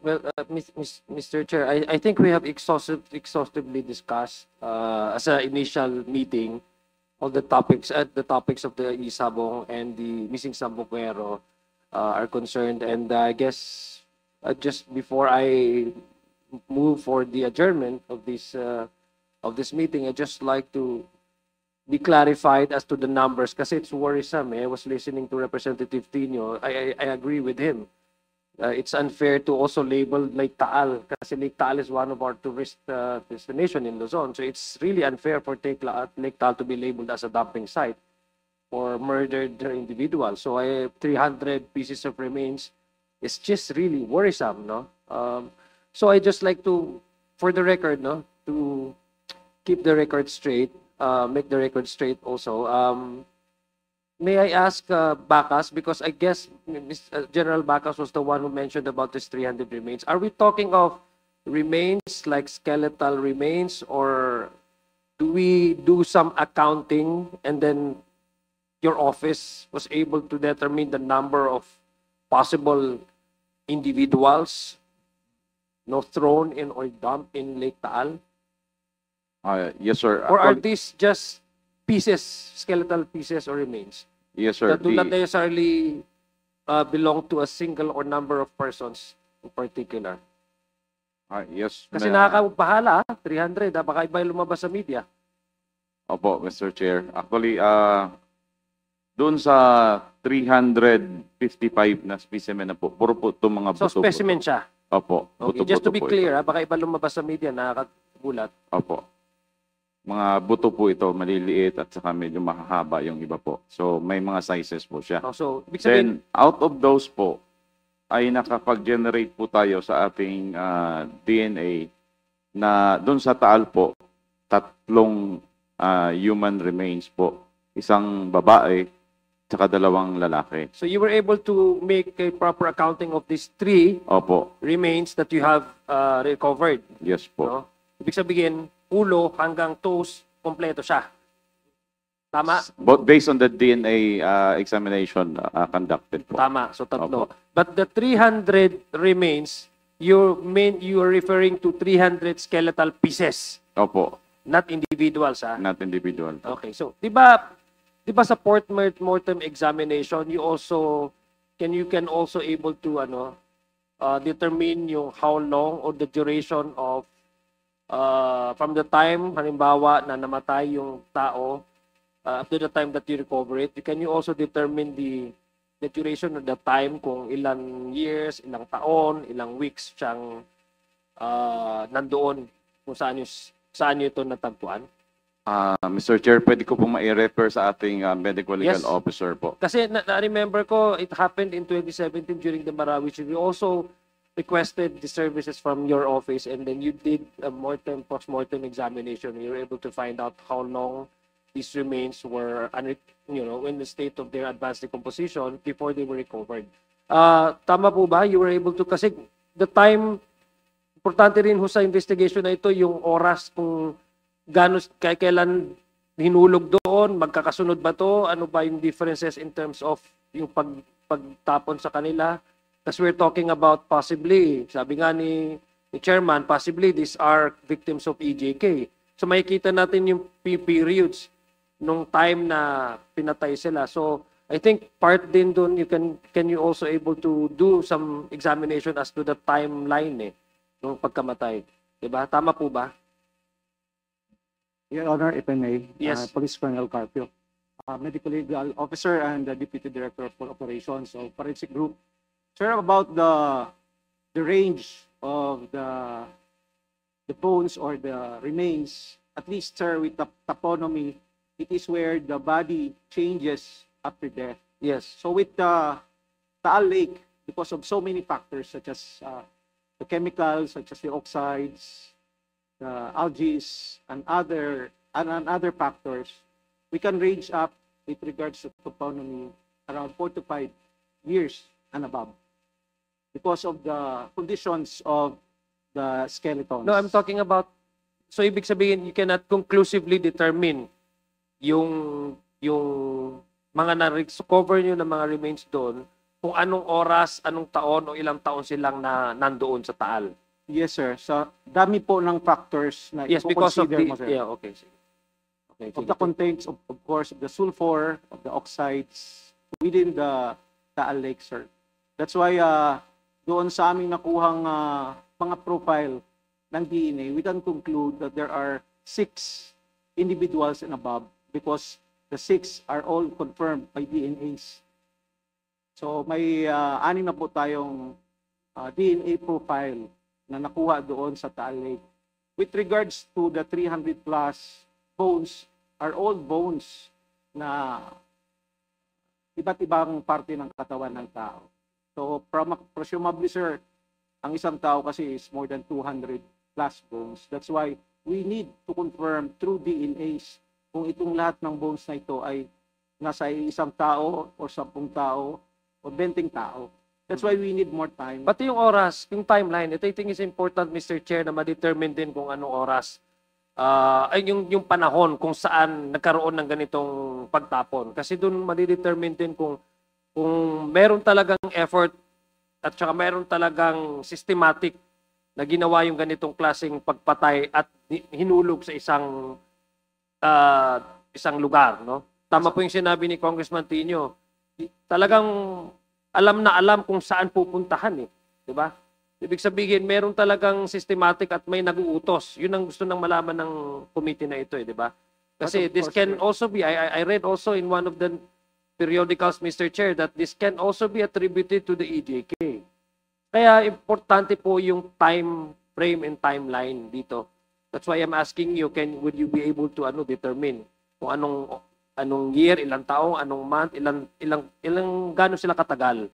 Mr. Chair, I think we have exhaustively discussed as an initial meeting all the topics of the Isabong and the missing Sambuquero are concerned, and I guess just before I move for the adjournment of this meeting, I just like to be clarified as to the numbers kasi it's worrisome. I was listening to Representative Tino. I agree with him. It's unfair to also label Lake Taal kasi Lake Taal is one of our tourist destination in Luzon. So it's really unfair for Lake Taal to be labeled as a dumping site for murdered individuals. So 300 pieces of remains is just really worrisome, no? So I just like to, for the record, no, to keep the record straight, make the record straight also. May I ask Bacchus, because I guess General Bacchus was the one who mentioned about this 300 remains. Are we talking of remains like skeletal remains, or do we do some accounting and then your office was able to determine the number of possible individuals thrown in or dumped in Lake Taal? Yes, sir. Or are these just pieces, skeletal pieces or remains? Yes, sir. That do not necessarily belong to a single or number of persons in particular. Yes. Kasi nakakabahala, 300, baka iba yung lumabas sa media. Opo, Mr. Chair. Actually, doon sa 355 na specimen na po, puro po itong mga buto. So specimen siya? Opo. Okay, just to be clear, baka iba lumabas sa media, nakakagulat. Opo. Mga buto po ito, maliliit at saka medyo mahahaba yung iba po. So may mga sizes po siya. So, then, out of those po, ay nakapag-generate po tayo sa ating DNA na doon sa Taal po, 3 human remains po. Isang babae, tsaka 2 lalaki. So you were able to make a proper accounting of these 3 remains that you have recovered? Yes po. No? Ibig sabihin, ulo hanggang toes, kompleto siya. Tama? Based on the DNA examination conducted po. Tama, so 3. But the 300 remains, you're referring to 300 skeletal pieces. Opo. Not individuals, ha? Not individual. Okay, so di ba sa mortem examination, you can also able to determine yung how long or the duration of from the time, halimbawa, na namatay yung tao, up to the time that you recover it, can you also determine the duration of the time, kung ilang years, ilang taon, ilang weeks siyang nandoon, kung saan nyo ito natagpuan? Mr. Chair, pwede ko po ma-refer sa ating medical legal officer po. Kasi na-remember ko, it happened in 2017 during the Marawi. We also requested the services from your office, and then you did a post-mortem examination. You were able to find out how long these remains were, in the state of their advanced decomposition before they were recovered. Tama po ba? You were able to, kasi the time, importante rin ho sa investigation na ito, yung oras kung kailan hinulog doon, magkakasunod ba to, ano ba yung differences in terms of yung pagtapon sa kanila. Because we're talking about possibly, sabi nga ni Chairman, possibly these are victims of EJK. So makikita natin yung periods nung time na pinatay sila. So I think part din doon, can you also able to do some examination as to the timeline nung pagkamatay. Diba? Tama po ba? Your Honor, if I may, Yes. Police Colonel Carpio, Medical Legal Officer and the Deputy Director of Operations of Forensic Group. Sir, about the range of the bones or the remains, at least, sir, with the toponymy, it is where the body changes after death. Yes. So with the Taal Lake, because of so many factors such as the chemicals, such as the oxides, the algae, and other factors, we can range up with regards to toponymy around 4 to 5 years and above, because of the conditions of the skeletons. No, I'm talking about, so ibig sabihin, you cannot conclusively determine yung mga na-recover nyo ng mga remains doon kung anong oras, anong taon o ilang taon silang nandoon sa Taal? Yes, sir. Sa dami po ng factors na Yes, because of i-consider the, mo, sir. yeah, okay, sige. Okay, Of sige. the contents, of course, of the sulfur, of the oxides within the Taal Lake, sir. That's why doon sa aming nakuhang mga profile ng DNA, we can conclude that there are 6 individuals and above because the 6 are all confirmed by DNAs. So may 6 na po tayong DNA profile na nakuha doon sa Taal Lake. With regards to the 300 plus bones, are all bones na iba't ibang parte ng katawan ng tao. So presumably, sir, ang isang tao kasi is more than 200 plus bones. That's why we need to confirm through DNAs kung itong lahat ng bones na ito ay nasa isang tao or 10 tao o 20 tao. That's why we need more time. Pati yung oras, yung timeline, ito I think is important, Mr. Chair, na ma-determine din kung anong oras. Ay yung panahon kung saan nagkaroon ng ganitong pagtapon. Kasi doon ma-determine din kung meron talagang effort at saka meron talagang systematic na ginawa yung ganitong klaseng pagpatay at hinulog sa isang lugar, no? Tama po yung sinabi ni Congressman Tino. Talagang alam na alam kung saan pupuntahan, eh, 'di ba? Ibig sabihin, meron talagang systematic at may nag-uutos. Yun ang gusto ng malaman ng committee na ito, eh, di ba? Kasi this can also be, I read also in one of the periodicals, Mr. Chair, that this can also be attributed to the EJK. Kaya importante po yung time frame and timeline dito. That's why I'm asking you, would you be able to determine kung anong year, ilang taong, anong month, ilang gaano sila katagal